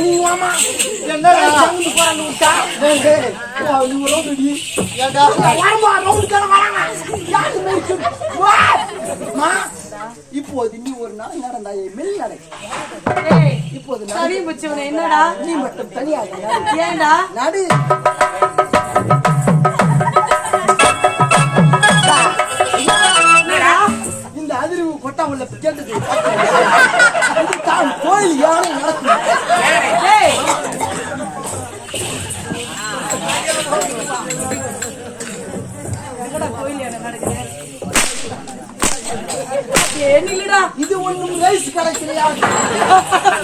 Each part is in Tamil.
நீ வாமா என்ன சவுண்ட் போறான்னு விட்டா நீ ரோடுடி ஏடா வாமா ரோடு கர வராங்க யாரு மேய்க்கு மா இப்போது நீ ஒரு நாள் நடந்தாயே மெல் நடை ஏய் இப்போது சரி முச்சவனே என்னடா நீ மட்டும் தனியாக ஏண்டா நடு இந்த அதிர்வு கொட்டா உள்ள கேட்டது தான் கோயில் யானை நடக்கும் ஏய் என்னடா கோயில் என்ன நடக்குது என்னடா இது ஒண்ணும் ரைஸ் கிடைக்கலையா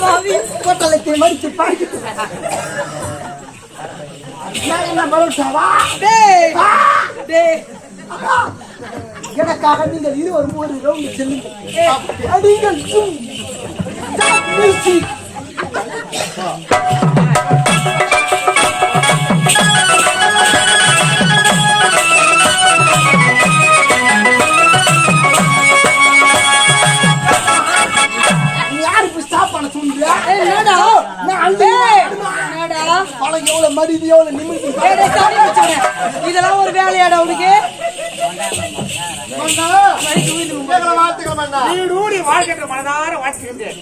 பாவி கொட்டலத்தை மடிச்சு பாக்கிட்டு நான் என்ன மறுட்டாவா டேய் டேய் எனக்காக நீங்கள் இருவரும் ஒரு ரவுண்ட் செல்லுங்கள் அடிங்கள் சும் மியூசிக் யாருக்கு ஸ்டாப் பண்ண சொல்றியா என்னடா நான் அங்கே என்னடா பழம் எவ்வளவு மரியாதை எவ்வளவு நிமிர்ந்து டேய் சரி முச்சவனே இதெல்லாம் ஒரு வேலையாடா உனக்கு வீடூடி வாழ்கின்ற மனதார வாசிக்கின்றேன்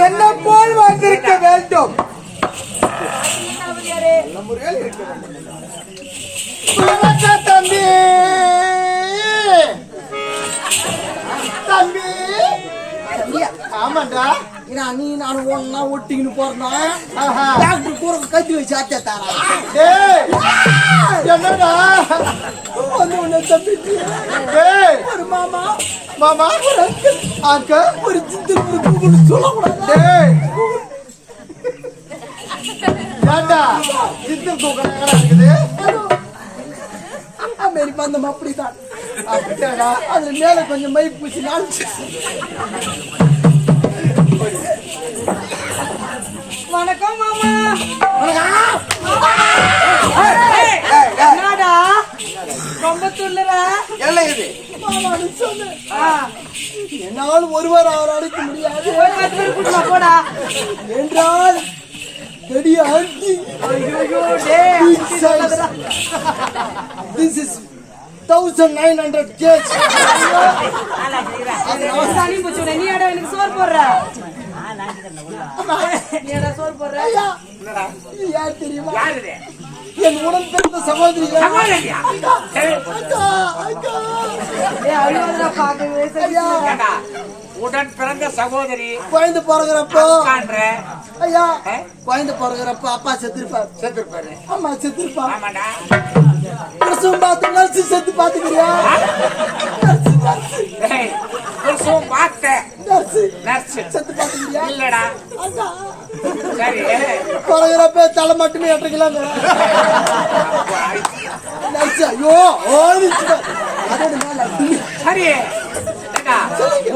என்ன போல் வந்திருக்க வேண்டும் தம்பி தம்பி ஆமாண்டா நீ நானும் ஒன்னா ஒட்டிக்கின்னு போறனா டாக்டர் கூட கத்தி வச்சு ஆச்சா தாரா என்னடா வந்து உன்னை தம்பிச்சு ஒரு மாமா மாமா ஒரு அங்கிள் ஒரு சித்து சொல்லக்கூடாது ஏண்டா சித்து தூக்கம் இருக்குது மாரி பந்தம் அப்படித்தான் அதுல மேல கொஞ்சம் மை பூசி நாள் வணக்கம் மாமா என்னடா ரொம்ப துள்ளுற என்னால் ஒருவர் அவர் அழைக்க முடியாது போடா என்றால் this is 1900 kg சனி முச்சவனே நீ அட எனக்கு சோறு போடுற நீ அட சோறு போடுற யார் தெரியுமா என் உடன் பிறந்த சகோதரி உடன் பிறந்த சகோதரி குழந்தை பிறகுறப்போ ஐயா குழந்தை பிறகுறப்போ அப்பா செத்துருப்பாரு அம்மா செத்துருப்பா பிரசவம் பார்த்து நர்ஸ் செத்து பாத்துக்கிறியா செத்து பாத்துக்கிறியா இல்லடா சரி பிறகுறப்ப தலை மட்டுமே எட்டக்கலாம் ஐயோ அதோட மேல சரி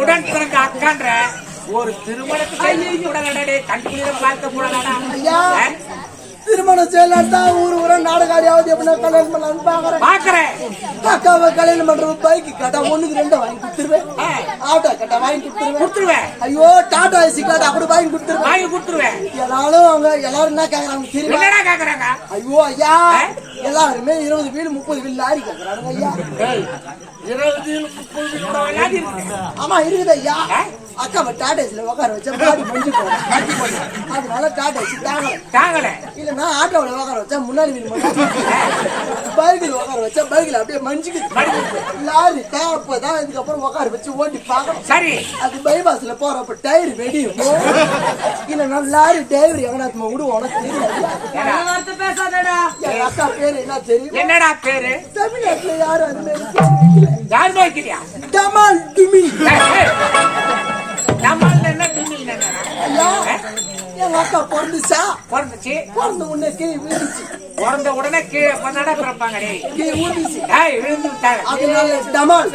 உடன் பிறந்த அக்கான்ற ஒரு திருமணத்துக்கு கண்டுபிடிக்க பார்க்க கூடாதா திருமணம் செய்யலாட்டா ஊரு நாடகாடியாவது எப்படின்னா கல்யாணம் பண்ணலான்னு பாக்குறேன் அக்காவை கல்யாணம் பண்றது பைக்கு கேட்டா 1-2 வாங்கி கொடுத்துருவேன் ஆட்டோ கேட்டா வாங்கி கொடுத்துருவேன் ஐயோ டாடா ஏசி கேட்டா அப்படி வாங்கி கொடுத்துருவேன் எல்லாரும் அவங்க எல்லாரும் என்ன கேக்குறாங்க தெரியுமா ஐயோ ஐயா எல்லாருமே 20 வீடு 30 வீடு லாரி கேக்குறாங்க ஐயா 20 30 வீடு ஆமா இருக்குது ஐயா அக்காவை டாடாஸ்ல உட்கார வச்சா பாடி மஞ்சு போடும் அதனால டாடாஸ் தாங்கல இல்லன்னா ஆட்டோல உட்கார வச்சா முன்னாடி வீடு பைக்கில் உட்கார வச்சா பைக்கில் அப்படியே மஞ்சுக்குது லாரி தேவைப்பதான் இதுக்கப்புறம் உட்கார வச்சு ஓட்டி பார்க்கணும் சரி அது பைபாஸ்ல போறப்ப டயர் வெடியும் இல்லன்னா லாரி டிரைவர் எவனாத்மா விடுவோம் தெரியாது பேசாதடா என் அக்கா பேரு என்ன தெரியும் என்னடா பேரு தமிழ்நாட்டுல யாரும் அது மாதிரி யார் வைக்கிறியா டமால் டுமி என்ன துணில் ஐயா என் அக்கா பிறந்துச்சா பிறந்த உடனே கீழே விழுந்துச்சு பிறந்த உடனே கீழே பண்ணாடா பிறப்பாங்க கீழே விழுந்துச்சு விழுந்து விட்டாரு அதனால டமால்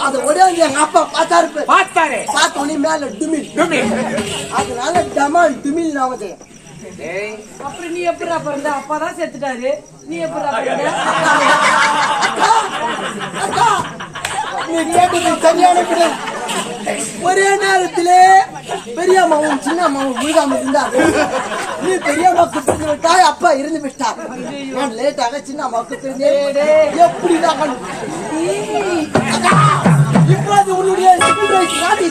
அதை உடனே எங்க அப்பா பார்த்தாரு பார்த்த உடனே மேல டுமில் அதனால டமால் டுமில் நாமதே அப்புறம் நீ எப்படிடா பிறந்த அப்பாதான் செத்துட்டாரு நீ எப்படிடா பிறந்த நீ கேட்டது சரியான ஒரே நேரத்திலே பெரியம்மாவும் சின்ன அம்மாவும் விழுகாம இருந்தார். நீ பெரியம்மாவுக்கு பிரிந்து விட்டாய், அப்பா இருந்து விட்டார். நான் லேட்டாக சின்ன அம்மாவுக்கு பிரிந்தேன். எப்படி நான் இப்போது உன்னுடைய காட்டி